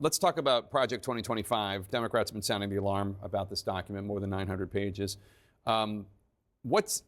Let's talk about Project 2025. Democrats have been sounding the alarm about this document, more than 900 pages. What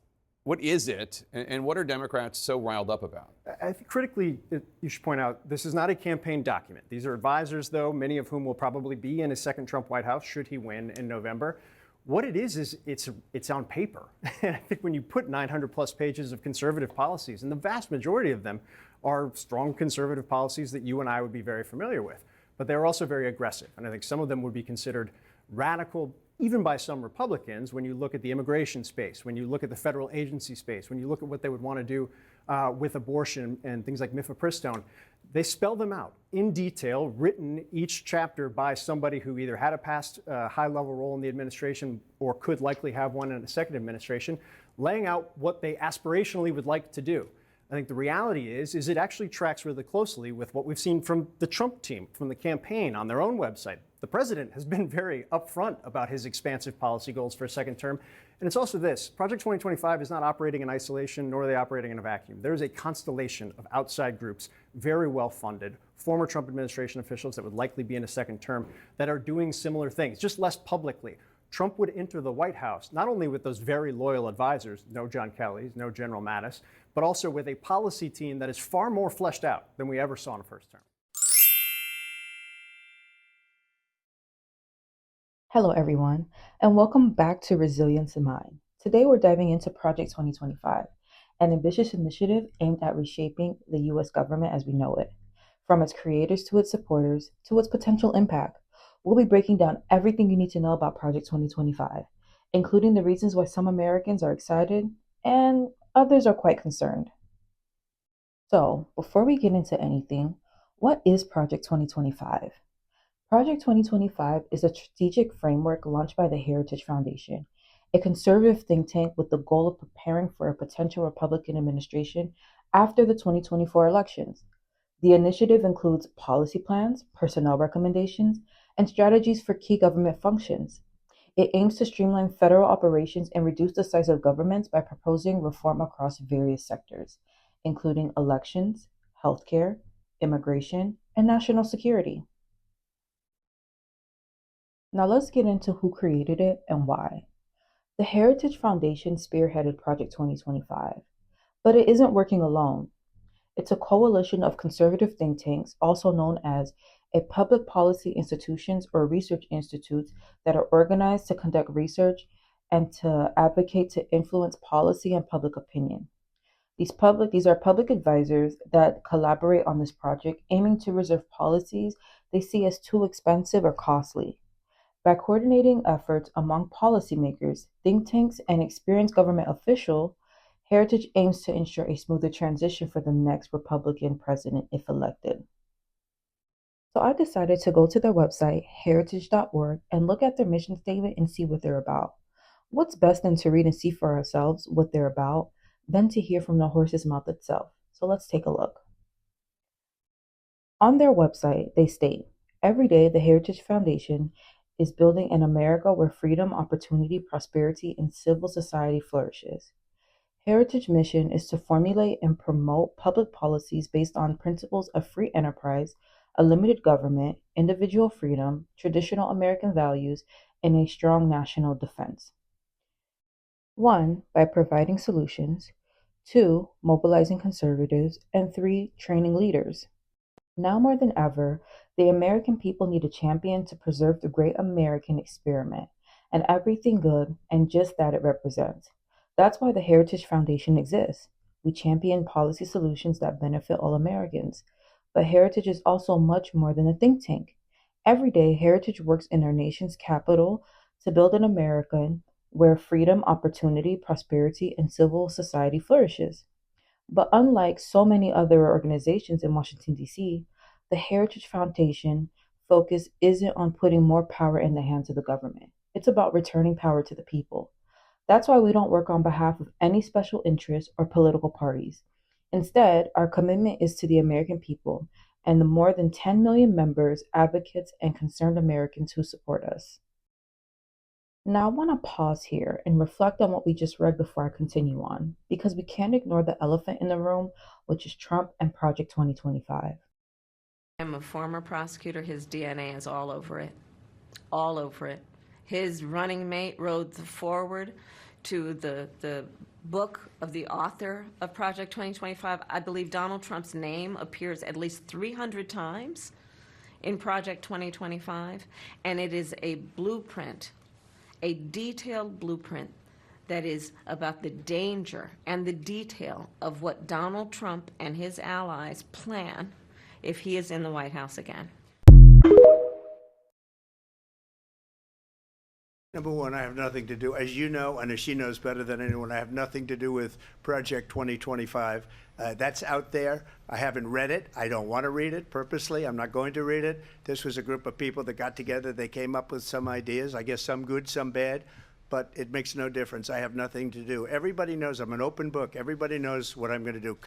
is it, and what are Democrats so riled up about? I think critically, you should point out, this is not a campaign document. These are advisors, though, many of whom will probably be in a second Trump White House should he win in November. What it is it's on paper. And I think when you put 900 plus pages of conservative policies, and the vast majority of them are strong conservative policies that you and I would be very familiar with, but they're also very aggressive. And I think some of them would be considered radical, even by some Republicans, when you look at the immigration space, when you look at the federal agency space, when you look at what they would want to do with abortion and things like mifepristone. They spell them out in detail, written each chapter by somebody who either had a past high-level role in the administration or could likely have one in a second administration, laying out what they aspirationally would like to do. I think the reality is it actually tracks really closely with what we've seen from the Trump team, from the campaign on their own website. The president has been very upfront about his expansive policy goals for a second term. And it's also this: Project 2025 is not operating in isolation, nor are they operating in a vacuum. There is a constellation of outside groups, very well funded, former Trump administration officials that would likely be in a second term, that are doing similar things, just less publicly. Trump would enter the White House not only with those very loyal advisors, no John Kelly's, no General Mattis, but also with a policy team that is far more fleshed out than we ever saw in a first term. Hello, everyone, and welcome back to Resilience in Mind. Today, we're diving into Project 2025, an ambitious initiative aimed at reshaping the U.S. government as we know it. From its creators to its supporters to its potential impact, we'll be breaking down everything you need to know about Project 2025, including the reasons why some Americans are excited and others are quite concerned. So, before we get into anything, what is Project 2025? Project 2025 is a strategic framework launched by the Heritage Foundation, a conservative think tank with the goal of preparing for a potential Republican administration after the 2024 elections. The initiative includes policy plans, personnel recommendations, and strategies for key government functions. It aims to streamline federal operations and reduce the size of governments by proposing reform across various sectors, including elections, healthcare, immigration, and national security. Now let's get into who created it and why. The Heritage Foundation spearheaded Project 2025, but it isn't working alone. It's a coalition of conservative think tanks, also known as public policy institutions or research institutes, that are organized to conduct research and to advocate to influence policy and public opinion. These are public advisors that collaborate on this project, aiming to reserve policies they see as too expensive or costly. By coordinating efforts among policymakers, think tanks, and experienced government officials, Heritage aims to ensure a smoother transition for the next Republican president if elected. So I decided to go to their website, heritage.org, and look at their mission statement and see what they're about. What's best than to read and see for ourselves what they're about, than to hear from the horse's mouth itself. So let's take a look. On their website, they state, every day the Heritage Foundation is building an America where freedom, opportunity, prosperity, and civil society flourishes. Heritage mission is to formulate and promote public policies based on principles of free enterprise, a limited government, individual freedom, traditional American values, and a strong national defense. 1. By providing solutions. 2. Mobilizing conservatives. And 3. Training leaders. Now more than ever, the American people need a champion to preserve the great American experiment and everything good and just that it represents. That's why the Heritage Foundation exists. We champion policy solutions that benefit all Americans. But Heritage is also much more than a think tank. Every day, Heritage works in our nation's capital to build an America where freedom, opportunity, prosperity, and civil society flourishes. But unlike so many other organizations in Washington, D.C., the Heritage Foundation focus isn't on putting more power in the hands of the government. It's about returning power to the people. That's why we don't work on behalf of any special interests or political parties. Instead, our commitment is to the American people and the more than 10 million members, advocates, and concerned Americans who support us. Now, I want to pause here and reflect on what we just read before I continue on, because we can't ignore the elephant in the room, which is Trump and Project 2025. I'm a former prosecutor. His DNA is all over it. All over it. His running mate wrote the foreword to the book of the author of Project 2025. I believe Donald Trump's name appears at least 300 times in Project 2025, and it is a blueprint, a detailed blueprint that is about the danger and the detail of what Donald Trump and his allies plan if he is in the White House again. Number one, I have nothing to do, as you know, and as she knows better than anyone, I have nothing to do with Project 2025. That's out there. I haven't read it. I don't want to read it purposely. I'm not going to read it. This was a group of people that got together. They came up with some ideas, I guess some good, some bad, but it makes no difference. I have nothing to do. Everybody knows I'm an open book. Everybody knows what I'm going to do.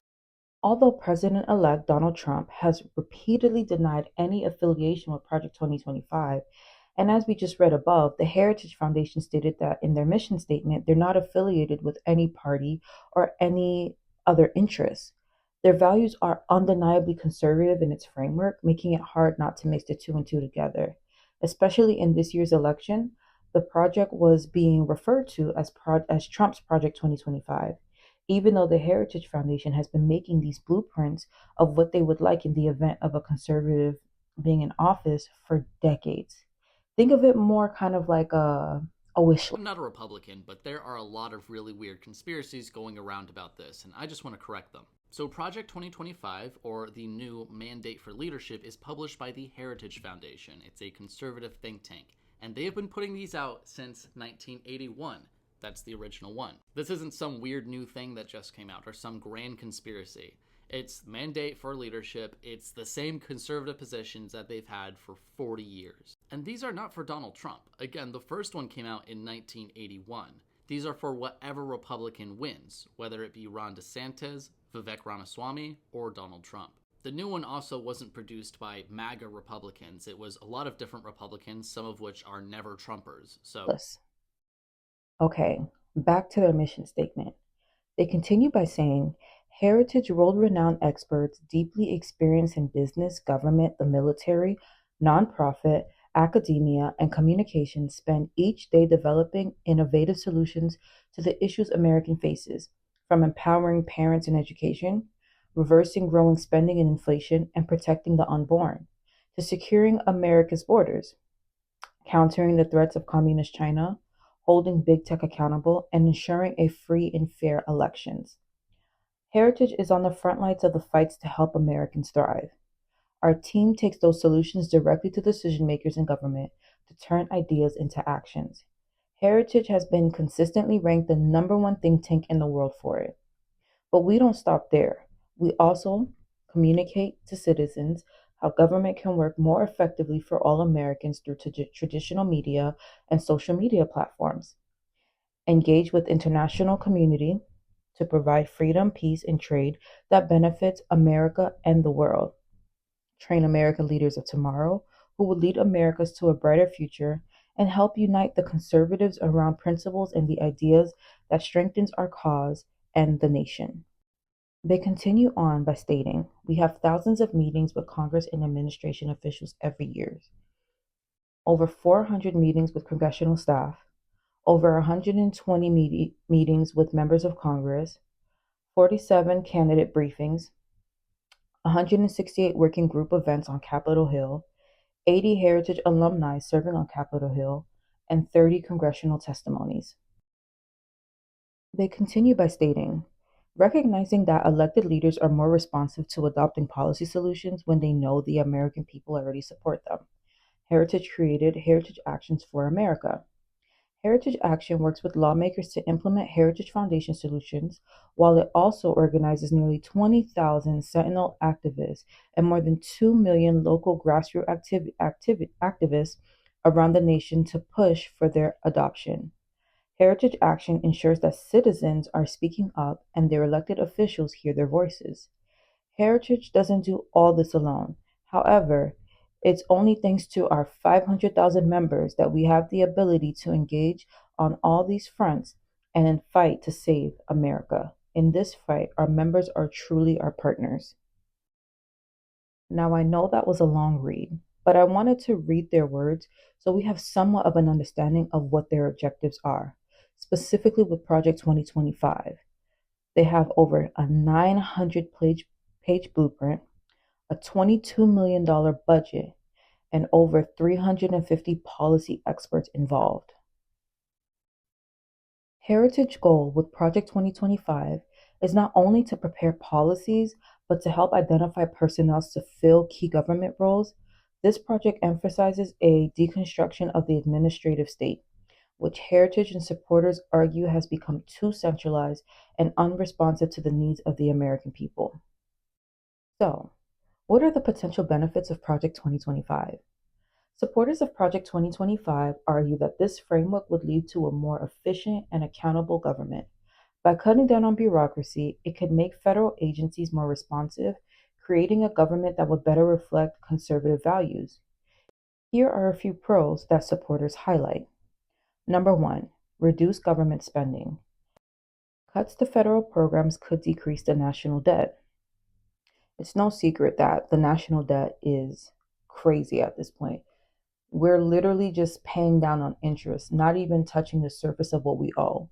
Although President-elect Donald Trump has repeatedly denied any affiliation with Project 2025, and as we just read above, the Heritage Foundation stated that in their mission statement, they're not affiliated with any party or any other interests. Their values are undeniably conservative in its framework, making it hard not to mix the two and two together. Especially in this year's election, the project was being referred to as Trump's Project 2025, even though the Heritage Foundation has been making these blueprints of what they would like in the event of a conservative being in office for decades. Think of it more kind of like a wish list. I'm not a Republican, but there are a lot of really weird conspiracies going around about this, and I just want to correct them. So Project 2025, or the new Mandate for Leadership, is published by the Heritage Foundation. It's a conservative think tank, and they have been putting these out since 1981. That's the original one. This isn't some weird new thing that just came out, or some grand conspiracy. It's Mandate for Leadership. It's the same conservative positions that they've had for 40 years. And these are not for Donald Trump. Again, the first one came out in 1981. These are for whatever Republican wins, whether it be Ron DeSantis, Vivek Ramaswamy, or Donald Trump. The new one also wasn't produced by MAGA Republicans. It was a lot of different Republicans, some of which are never Trumpers. Okay, back to their mission statement. They continue by saying, Heritage world-renowned experts deeply experienced in business, government, the military, nonprofit, academia, and communications spend each day developing innovative solutions to the issues American faces, from empowering parents in education, reversing growing spending and inflation, and protecting the unborn, to securing America's borders, countering the threats of communist China, holding big tech accountable, and ensuring a free and fair elections. Heritage is on the front lines of the fights to help Americans thrive. Our team takes those solutions directly to decision makers in government to turn ideas into actions. Heritage has been consistently ranked the #1 think tank in the world for it. But we don't stop there. We also communicate to citizens how government can work more effectively for all Americans through traditional media and social media platforms. Engage with international community to provide freedom, peace, and trade that benefits America and the world. Train American leaders of tomorrow who will lead Americas to a brighter future and help unite the conservatives around principles and the ideas that strengthens our cause and the nation. They continue on by stating, we have thousands of meetings with Congress and administration officials every year. Over 400 meetings with congressional staff, over 120 meetings with members of Congress, 47 candidate briefings, 168 working group events on Capitol Hill, 80 Heritage alumni serving on Capitol Hill, and 30 congressional testimonies. They continue by stating, recognizing that elected leaders are more responsive to adopting policy solutions when they know the American people already support them. Heritage created Heritage Actions for America. Heritage Action works with lawmakers to implement Heritage Foundation solutions, while it also organizes nearly 20,000 Sentinel activists and more than 2 million local grassroots activists around the nation to push for their adoption. Heritage Action ensures that citizens are speaking up and their elected officials hear their voices. Heritage doesn't do all this alone. However, it's only thanks to our 500,000 members that we have the ability to engage on all these fronts and fight to save America. In this fight, our members are truly our partners. Now, I know that was a long read, but I wanted to read their words so we have somewhat of an understanding of what their objectives are, specifically with Project 2025. They have over a 900 page blueprint, a $22 million budget, and over 350 policy experts involved. Heritage goal with Project 2025 is not only to prepare policies, but to help identify personnel to fill key government roles. This project emphasizes a deconstruction of the administrative state, which Heritage and supporters argue has become too centralized and unresponsive to the needs of the American people. So, what are the potential benefits of Project 2025? Supporters of Project 2025 argue that this framework would lead to a more efficient and accountable government. By cutting down on bureaucracy, it could make federal agencies more responsive, creating a government that would better reflect conservative values. Here are a few pros that supporters highlight. Number one, reduce government spending. Cuts to federal programs could decrease the national debt. It's no secret that the national debt is crazy at this point. We're literally just paying down on interest, not even touching the surface of what we owe.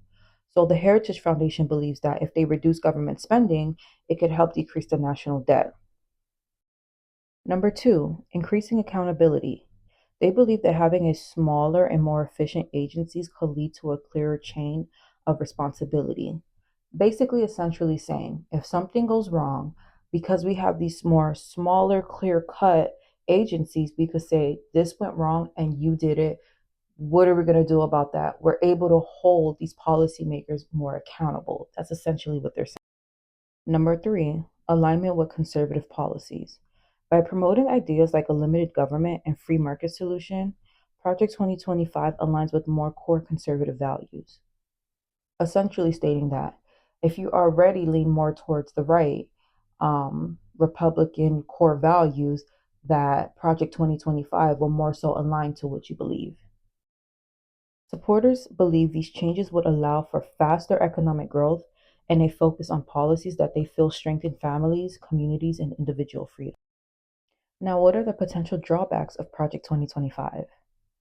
So the Heritage Foundation believes that if they reduce government spending, it could help decrease the national debt. Number two, increasing accountability. They believe that having a smaller and more efficient agencies could lead to a clearer chain of responsibility. Basically, essentially saying, if something goes wrong, because we have these more smaller, clear-cut agencies, we could say, this went wrong and you did it. What are we going to do about that? We're able to hold these policymakers more accountable. That's essentially what they're saying. Number three, alignment with conservative policies. By promoting ideas like a limited government and free market solution, Project 2025 aligns with more core conservative values. Essentially stating that if you already lean more towards the right, Republican core values, that Project 2025 will more so align to what you believe. Supporters believe these changes would allow for faster economic growth and a focus on policies that they feel strengthen families, communities, and individual freedom. Now, what are the potential drawbacks of Project 2025?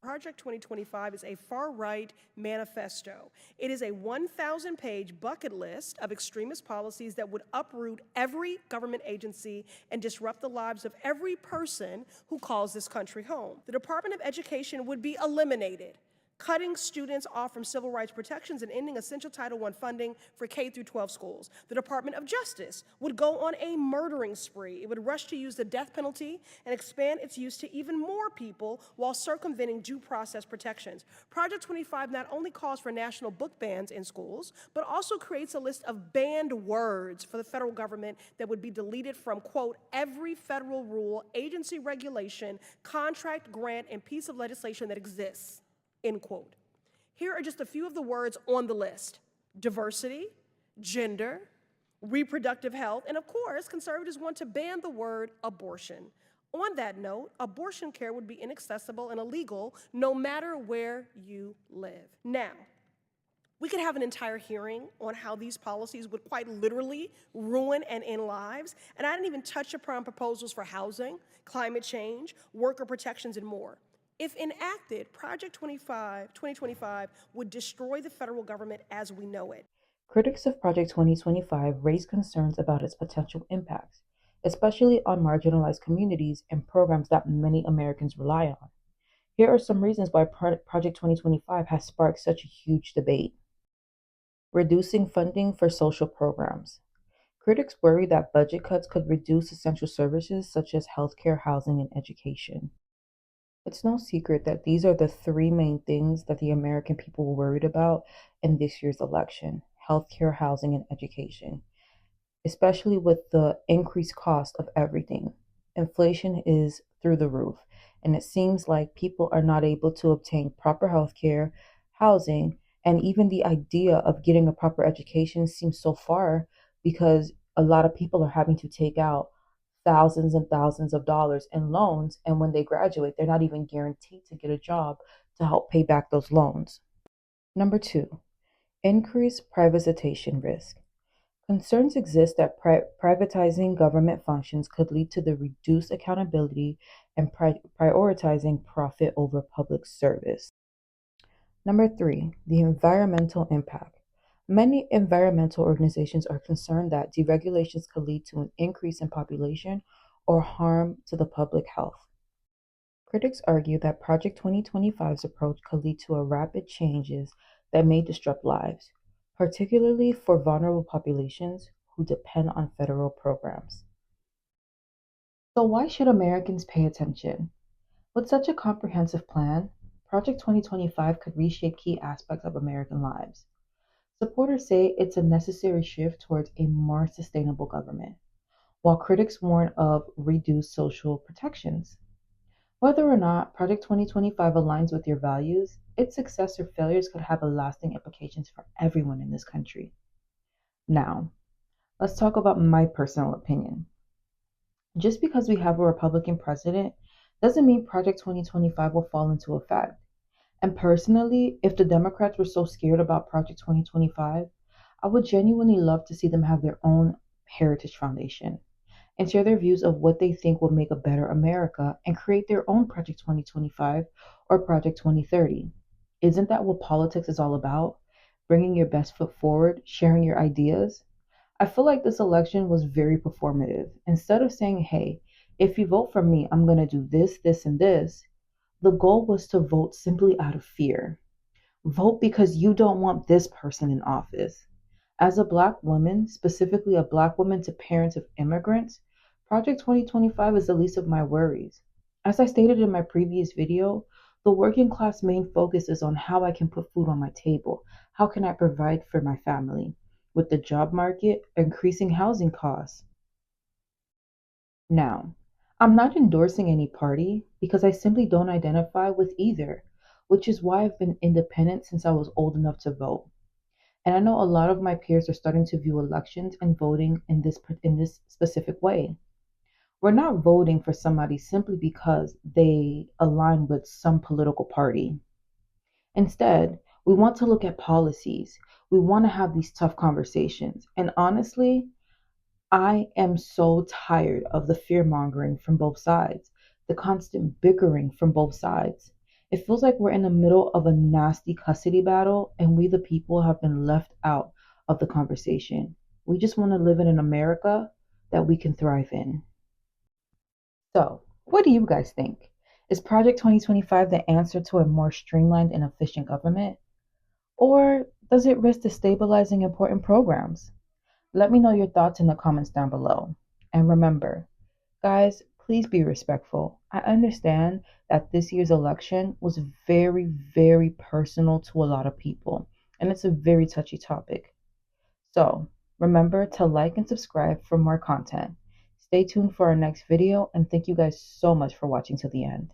Project 2025 is a far-right manifesto. It is a 1,000-page bucket list of extremist policies that would uproot every government agency and disrupt the lives of every person who calls this country home. The Department of Education would be eliminated, cutting students off from civil rights protections and ending essential Title I funding for K through 12 schools. The Department of Justice would go on a murdering spree. It would rush to use the death penalty and expand its use to even more people while circumventing due process protections. Project 25 not only calls for national book bans in schools, but also creates a list of banned words for the federal government that would be deleted from, quote, every federal rule, agency regulation, contract, grant, and piece of legislation that exists. End quote. Here are just a few of the words on the list: diversity, gender, reproductive health, and of course, conservatives want to ban the word abortion. On that note, abortion care would be inaccessible and illegal no matter where you live. Now, we could have an entire hearing on how these policies would quite literally ruin and end lives, and I didn't even touch upon proposals for housing, climate change, worker protections, and more. If enacted, Project 2025 would destroy the federal government as we know it. Critics of Project 2025 raise concerns about its potential impacts, especially on marginalized communities and programs that many Americans rely on. Here are some reasons why Project 2025 has sparked such a huge debate. Reducing funding for social programs. Critics worry that budget cuts could reduce essential services such as healthcare, housing, and education. It's no secret that these are the three main things that the American people were worried about in this year's election: healthcare, housing, and education, especially with the increased cost of everything. Inflation is through the roof, and it seems like people are not able to obtain proper healthcare, housing, and even the idea of getting a proper education seems so far because a lot of people are having to take out thousands and thousands of dollars in loans, and when they graduate, they're not even guaranteed to get a job to help pay back those loans. Number two, increased privatization risk. Concerns exist that privatizing government functions could lead to the reduced accountability and prioritizing profit over public service. Number 3, the environmental impact. Many environmental organizations are concerned that deregulations could lead to an increase in population or harm to the public health. Critics argue that Project 2025's approach could lead to rapid changes that may disrupt lives, particularly for vulnerable populations who depend on federal programs. So, why should Americans pay attention? With such a comprehensive plan, Project 2025 could reshape key aspects of American lives. Supporters say it's a necessary shift towards a more sustainable government, while critics warn of reduced social protections. Whether or not Project 2025 aligns with your values, its success or failures could have lasting implications for everyone in this country. Now, let's talk about my personal opinion. Just because we have a Republican president doesn't mean Project 2025 will fall into effect. And personally, if the Democrats were so scared about Project 2025, I would genuinely love to see them have their own Heritage Foundation and share their views of what they think will make a better America and create their own Project 2025 or Project 2030. Isn't that what politics is all about? Bringing your best foot forward, sharing your ideas? I feel like this election was very performative. Instead of saying, hey, if you vote for me, I'm going to do this, this, and this, the goal was to vote simply out of fear. Vote because you don't want this person in office. As a Black woman, specifically a Black woman to parents of immigrants, Project 2025 is the least of my worries. As I stated in my previous video, the working class main focus is on how I can put food on my table. How can I provide for my family? With the job market, increasing housing costs. Now, I'm not endorsing any party because I simply don't identify with either, which is why I've been independent since I was old enough to vote. And I know a lot of my peers are starting to view elections and voting in this specific way. We're not voting for somebody simply because they align with some political party. Instead, we want to look at policies. We want to have these tough conversations. And honestly, I am so tired of the fear mongering from both sides, the constant bickering from both sides. It feels like we're in the middle of a nasty custody battle, and we, the people, have been left out of the conversation. We just want to live in an America that we can thrive in. So, what do you guys think? Is Project 2025 the answer to a more streamlined and efficient government? Or does it risk destabilizing important programs? Let me know your thoughts in the comments down below. And remember, guys, please be respectful. I understand that this year's election was very, very personal to a lot of people, and it's a very touchy topic. So remember to like and subscribe for more content. Stay tuned for our next video, and thank you guys so much for watching to the end.